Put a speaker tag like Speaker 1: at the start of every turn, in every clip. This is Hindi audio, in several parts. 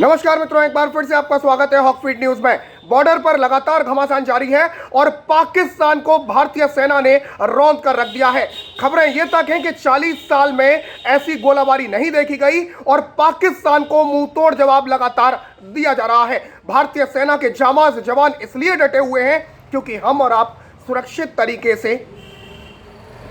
Speaker 1: नमस्कार मित्रों, एक बार फिर से आपका स्वागत है हॉकफीड न्यूज में। बॉर्डर पर लगातार घमासान जारी है और पाकिस्तान को भारतीय सेना ने रौंद कर रख दिया है। खबरें ये तक हैं कि 40 साल में ऐसी गोलाबारी नहीं देखी गई और पाकिस्तान को मुंहतोड़ जवाब लगातार दिया जा रहा है। भारतीय सेना के जांबाज जवान इसलिए डटे हुए हैं क्योंकि हम और आप सुरक्षित तरीके से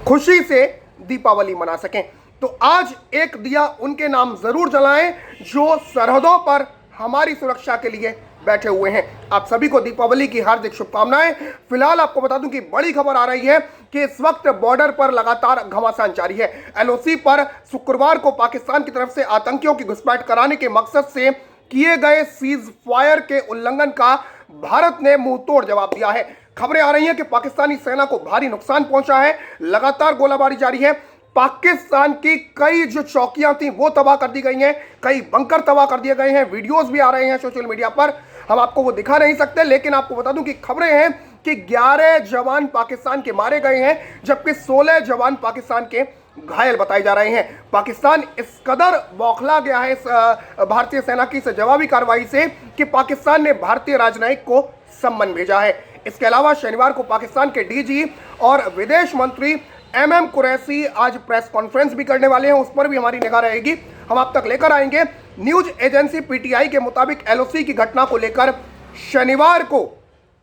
Speaker 1: खुशी से दीपावली मना सकें। तो आज एक दिया उनके नाम जरूर जलाएं जो सरहदों पर हमारी सुरक्षा के लिए बैठे हुए हैं। आप सभी को दीपावली की हार्दिक शुभकामनाएं। फिलहाल आपको बता दूं कि बड़ी खबर आ रही है कि इस वक्त बॉर्डर पर लगातार घमासान जारी है। एलओसी पर शुक्रवार को पाकिस्तान की तरफ से आतंकियों की घुसपैठ कराने के मकसद से किए गए सीज फायर के उल्लंघन का भारत ने मुंहतोड़ जवाब दिया है। खबरें आ रही हैं कि पाकिस्तानी सेना को भारी नुकसान पहुंचा है। लगातार गोलाबारी जारी है। पाकिस्तान की कई जो चौकियां थी वो तबाह कर दी गई हैं, कई बंकर तबाह कर दिए गए हैं। वीडियोस भी आ रहे हैं सोशल मीडिया पर, हम आपको वो दिखा नहीं सकते, लेकिन आपको बता दूं कि खबरें हैं कि 11 जवान पाकिस्तान के मारे गए हैं जबकि 16 जवान पाकिस्तान के घायल बताए जा रहे हैं। पाकिस्तान इस कदर बौखला गया है इस भारतीय सेना की इस जवाबी कार्रवाई से कि पाकिस्तान ने भारतीय राजनयिक को सम्मन भेजा है। इसके अलावा शनिवार को पाकिस्तान के डीजी और विदेश मंत्री एमएम कुरैशी आज प्रेस कॉन्फ्रेंस भी करने वाले हैं, उस पर भी हमारी निगाह रहेगी, हम आप तक लेकर आएंगे। न्यूज एजेंसी पीटीआई के मुताबिक एलओसी की घटना को लेकर शनिवार को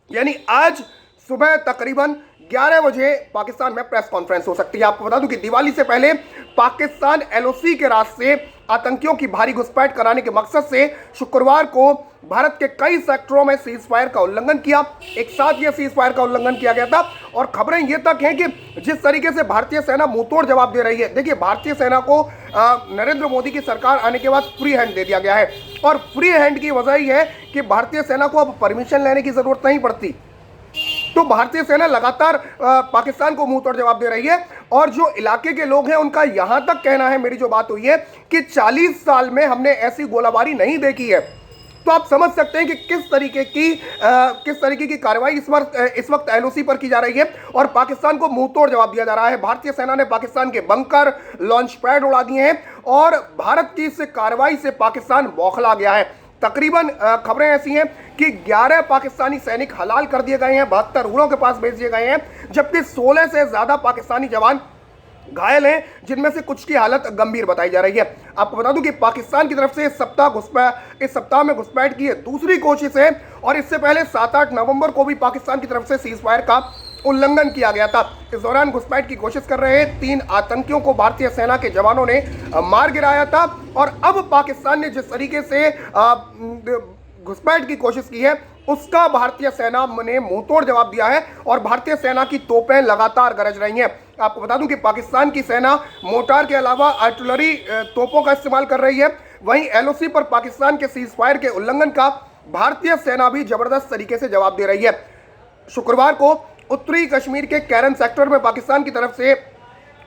Speaker 1: यानी आज सुबह तकरीबन 11 बजे पाकिस्तान में प्रेस कॉन्फ्रेंस हो सकती है। आपको बता दूं कि दिवाली से पहले पाकिस्तान एलओसी के रास्ते आतंकियों की भारी घुसपैठ कराने के मकसद से शुक्रवार को भारत के कई सेक्टरों में सीज फायर का उल्लंघन किया। एक साथ यह सीज फायर का उल्लंघन किया गया था और खबरें ये तक हैं कि जिस तरीके से भारतीय सेना मुंहतोड़ जवाब दे रही है, देखिए भारतीय सेना को नरेंद्र मोदी की सरकार आने के बाद फ्री हैंड दे दिया गया है और फ्री हैंड की वजह यह है कि भारतीय सेना को अब परमिशन लेने की जरूरत नहीं पड़ती। तो भारतीय सेना लगातार पाकिस्तान को मुंहतोड़ जवाब दे रही है और जो इलाके के लोग हैं उनका यहां तक कहना है, मेरी जो बात हुई है कि 40 साल में हमने ऐसी गोलाबारी नहीं देखी है। तो आप समझ सकते हैं कि किस तरीके की कार्रवाई इस वक्त एलओसी पर की जा रही है और पाकिस्तान को मुंहतोड़ जवाब दिया जा रहा है। भारतीय सेना ने पाकिस्तान के बंकर, लॉन्च पैड उड़ा दिए हैं और भारत की इस कार्रवाई से पाकिस्तान बौखला गया है। तकरीबन खबरें ऐसी हैं कि 11 पाकिस्तानी सैनिक हलाल कर दिए गए हैं, 72 उड़ों के पास भेज दिए गए हैं, जबकि 16 से ज्यादा पाकिस्तानी जवान घायल हैं, जिनमें से कुछ की हालत गंभीर बताई जा रही है। आपको बता दूं कि पाकिस्तान की तरफ से इस सप्ताह में घुसपैठ की दूसरी कोशिश है और इससे पहले 7-8 नवंबर को भी पाकिस्तान की तरफ से सीज फायर का उल्लंघन किया गया था। इस दौरान घुसपैठ की कोशिश कर रहे 3 आतंकियों को भारतीय सेना के जवानों ने मार गिराया था और अब पाकिस्तान ने जिस तरीके से घुसपैठ की कोशिश की है उसका भारतीय सेना ने मुंहतोड़ जवाब दिया है और भारतीय सेना की तोपें लगातार गरज रही हैं। आपको बता दूं कि पाकिस्तान की सेना मोर्टार के अलावा आर्टिलरी तोपों का इस्तेमाल कर रही है। वहीं एलओसी पर पाकिस्तान के सीज फायर के उल्लंघन का भारतीय सेना भी जबरदस्त तरीके से जवाब दे रही है। शुक्रवार को उत्तरी कश्मीर के कैरन सेक्टर में पाकिस्तान की तरफ से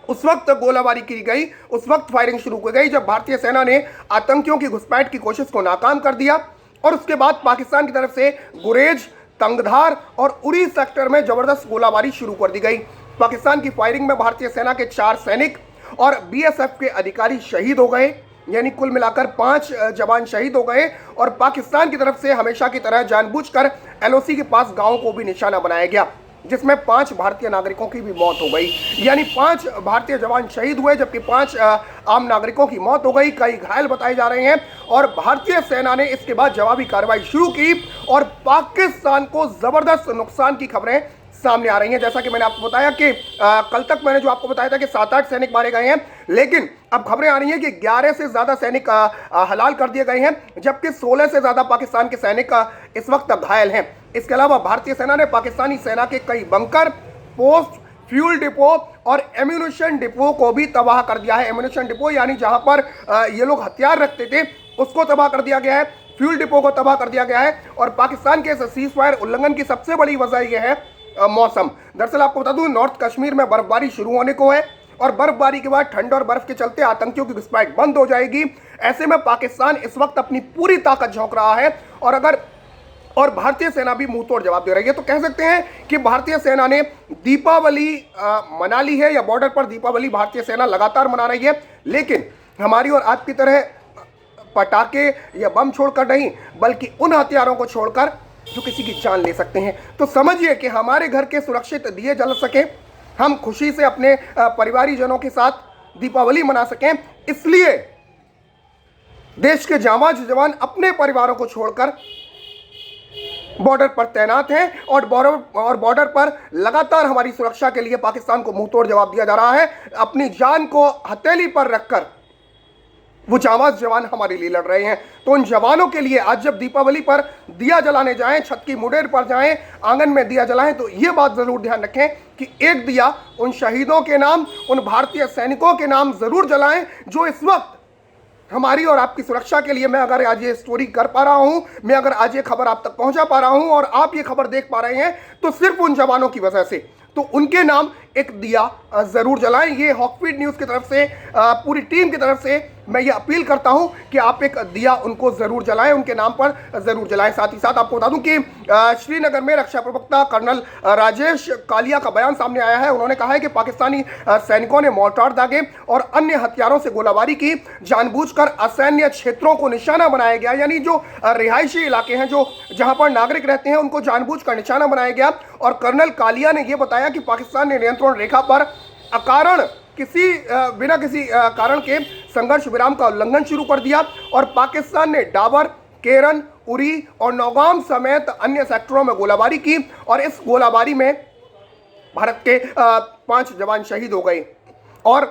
Speaker 1: उस वक्त गोलाबारी की गई, उस वक्त फायरिंग शुरू की गई जब भारतीय सेना ने आतंकियों की घुसपैठ की कोशिश को नाकाम कर दिया और उसके बाद पाकिस्तान की तरफ से गुरेज, तंगधार और उरी सेक्टर में जबरदस्त गोलाबारी शुरू कर दी गई। पाकिस्तान की फायरिंग में भारतीय सेना के 4 सैनिक और बीएसएफ के अधिकारी शहीद हो गए, यानी कुल मिलाकर 5 जवान शहीद हो गए और पाकिस्तान की तरफ से हमेशा की तरह जानबूझकर एलओसी के पास गांवों को भी निशाना बनाया गया, जिसमें 5 भारतीय नागरिकों की भी मौत हो गई, यानी 5 भारतीय जवान शहीद हुए जबकि 5 आम नागरिकों की मौत हो गई, कई घायल बताए जा रहे हैं। और भारतीय सेना ने इसके बाद जवाबी कार्रवाई शुरू की और पाकिस्तान को जबरदस्त नुकसान की खबरें सामने आ रही हैं। जैसा कि मैंने आपको बताया कि कल तक मैंने जो आपको बताया था कि 7-8 सैनिक मारे गए हैं, लेकिन अब खबरें आ रही हैं कि 11 से ज्यादा सैनिक हलाल कर दिए गए हैं जबकि 16 से ज्यादा पाकिस्तान के सैनिक इस वक्त घायल हैं। इसके अलावा भारतीय सेना ने पाकिस्तानी सेना के कई बंकर, पोस्ट, फ्यूल डिपो और एम्यूनिशन डिपो को भी तबाह कर दिया है। एम्यूनिशन डिपो यानी जहां पर ये लोग हथियार रखते थे उसको तबाह कर दिया गया है, फ्यूल डिपो को तबाह कर दिया गया है। और पाकिस्तान के सीज फायर उल्लंघन की सबसे बड़ी वजह यह है मौसम। दरअसल आपको बता दूं नॉर्थ कश्मीर में बर्फबारी शुरू होने को है और बर्फबारी के बाद ठंड और बर्फ के चलते आतंकियों की घुसपैठ बंद हो जाएगी। ऐसे में पाकिस्तान इस वक्त अपनी पूरी ताकत झोंक रहा है और भारतीय सेना भी मुंहतोड़ जवाब दे रही है। तो कह सकते हैं कि भारतीय सेना ने दीपावली मना ली है, या बॉर्डर पर दीपावली भारतीय सेना लगातार मना रही है, लेकिन हमारी और आपकी तरह पटाखे या बम छोड़कर नहीं, बल्कि उन हथियारों को छोड़कर जो किसी की जान ले सकते हैं। तो समझिए कि हमारे घर के सुरक्षित दिए जल सके, हम खुशी से अपने परिवारीजनों के साथ दीपावली मना सकें, इसलिए देश के जाबाज जवान अपने परिवारों को छोड़कर बॉर्डर पर तैनात हैं और बॉर्डर पर लगातार हमारी सुरक्षा के लिए पाकिस्तान को मुंहतोड़ जवाब दिया जा रहा है। अपनी जान को हथेली पर रखकर वो जाबाज जवान हमारे लिए लड़ रहे हैं। तो उन जवानों के लिए आज जब दीपावली पर दिया जलाने जाएं, छत की मुडेर पर जाएं, आंगन में दिया जलाएं, तो ये बात जरूर ध्यान रखें कि एक दिया उन शहीदों के नाम, उन भारतीय सैनिकों के नाम जरूर जलाएं जो इस वक्त हमारी और आपकी सुरक्षा के लिए, मैं अगर आज ये स्टोरी कर पा रहा हूं, मैं अगर आज ये खबर आप तक पहुंचा पा रहा हूं और आप ये खबर देख पा रहे हैं, तो सिर्फ उन जवानों की वजह से। तो उनके नाम एक दिया जरूर जलाएं। ये हॉकफीड न्यूज़ की तरफ से, पूरी टीम की तरफ से मैं ये अपील करता हूं कि आप एक दिया उनको जरूर जलाएं, उनके नाम पर जरूर जलाएं। साथ ही साथ आपको बता दूं कि श्रीनगर में रक्षा प्रवक्ता कर्नल राजेश कालिया का बयान सामने आया है। उन्होंने कहा है कि पाकिस्तानी सैनिकों ने मोर्टार दागे और अन्य हथियारों से गोलाबारी की, जानबूझकर असैन्य क्षेत्रों को निशाना बनाया गया, यानी जो रिहायशी इलाके हैं, जो जहां पर नागरिक रहते हैं, उनको जानबूझकर निशाना बनाया गया। और कर्नल कालिया ने यह बताया कि पाकिस्तान ने नियंत्रण रेखा पर अकारण बिना किसी कारण के संघर्ष विराम का उल्लंघन शुरू कर दिया और पाकिस्तान ने डाबर, केरन, उरी और नौगाम समेत अन्य सेक्टरों में गोलाबारी की और इस गोलाबारी में भारत के 5 जवान शहीद हो गए और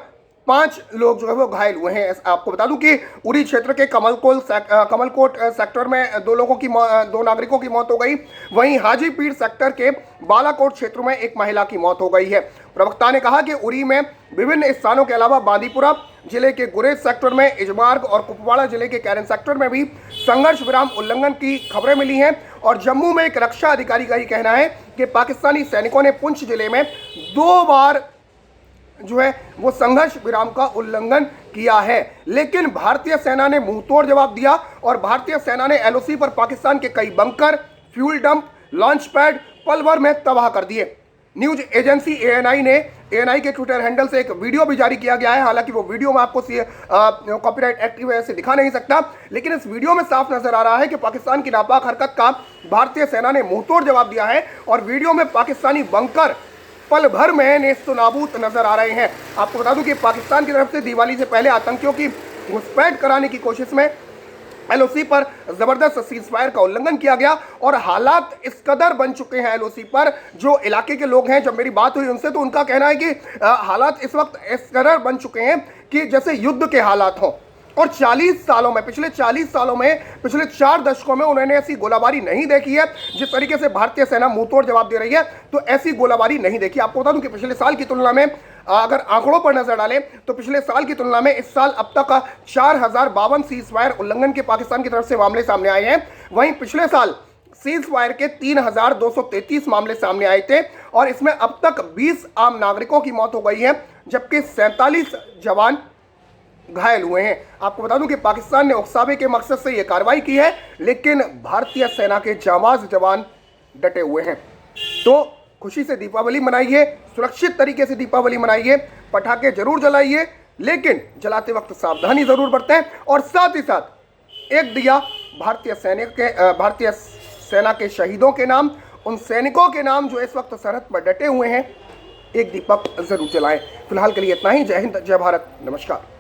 Speaker 1: 5 लोग जो है वो घायल हुए हैं। आपको बता दूं कि उरी क्षेत्र के कमलकोट सेक्टर में 2 नागरिकों की मौत हो गई। वहीं हाजीपीर सेक्टर के बालाकोट क्षेत्र में एक महिला की मौत हो गई है। प्रवक्ता ने कहा कि उरी में विभिन्न स्थानों के अलावा बांदीपुरा जिले के गुरेज सेक्टर में, इजमार्ग और कुपवाड़ा जिले के कैरन सेक्टर में भी संघर्ष विराम उल्लंघन की खबरें मिली हैं। और जम्मू में एक रक्षा अधिकारी का ही कहना है कि पाकिस्तानी सैनिकों ने पुंछ जिले में 2 बार जो है वो संघर्ष विराम का उल्लंघन किया है, लेकिन भारतीय सेना ने मुंहतोड़ जवाब दिया और भारतीय सेना ने एलओसी पर पाकिस्तान के कई bunker, fuel dump, launch pad पल भर में तबाह कर दिए। न्यूज एजेंसी एएनआई के ट्विटर हैंडल से एक वीडियो भी जारी किया गया है। हालांकि वो वीडियो में आपको कॉपीराइट एक्ट की वजह से दिखा नहीं सकता, लेकिन इस वीडियो में साफ नजर आ रहा है कि पाकिस्तान की नापाक हरकत का भारतीय सेना ने मुंहतोड़ जवाब दिया है और वीडियो में पाकिस्तानी बंकर पल भर में नेस्तो नाबूद नजर आ रहे हैं। आपको बता दूं कि पाकिस्तान की तरफ से दिवाली से पहले आतंकियों की घुसपैठ कराने की कोशिश में एलओसी पर जबरदस्त सीजफायर का उल्लंघन किया गया और हालात इस कदर बन चुके हैं एलओसी पर, जो इलाके के लोग हैं, जब मेरी बात हुई उनसे तो उनका कहना है कि हालात इस वक्त इस कदर बन चुके हैं कि जैसे युद्ध के हालात हों। और 40 सालों में, पिछले 40 सालों में, पिछले 4 दशकों में उन्होंने ऐसी गोलाबारी नहीं देखी है। जिस तरीके से भारतीय सेना मुंहतोड़ जवाब दे रही है, तो ऐसी गोलाबारी नहीं देखी। आपको बता दूं कि पिछले साल की तुलना में, अगर आंकड़ों पर नजर डालें, तो पिछले साल की तुलना में इस साल अब तक 4052 सीजफायर उल्लंघन के पाकिस्तान की तरफ से मामले सामने आए हैं। वहीं पिछले साल सीजफायर के 3233 मामले सामने आए थे और इसमें अब तक 20 आम नागरिकों की मौत हो गई है, जबकि 47 जवान घायल हुए हैं। आपको बता दूं कि पाकिस्तान ने उकसावे के मकसद से यह कार्रवाई की है, लेकिन भारतीय सेना के जाबाज जवान डटे हुए हैं। तो खुशी से दीपावली मनाइए, सुरक्षित तरीके से दीपावली मनाइए, पटाखे जरूर जलाइए, लेकिन जलाते वक्त सावधानी जरूर बरतें। और साथ ही साथ एक दिया भारतीय सेना के शहीदों के नाम, उन सैनिकों के नाम जो इस वक्त सरहद पर डटे हुए हैं, एक दीपक जरूर जलाएं। फिलहाल के लिए इतना ही। जय हिंद, जय भारत, नमस्कार।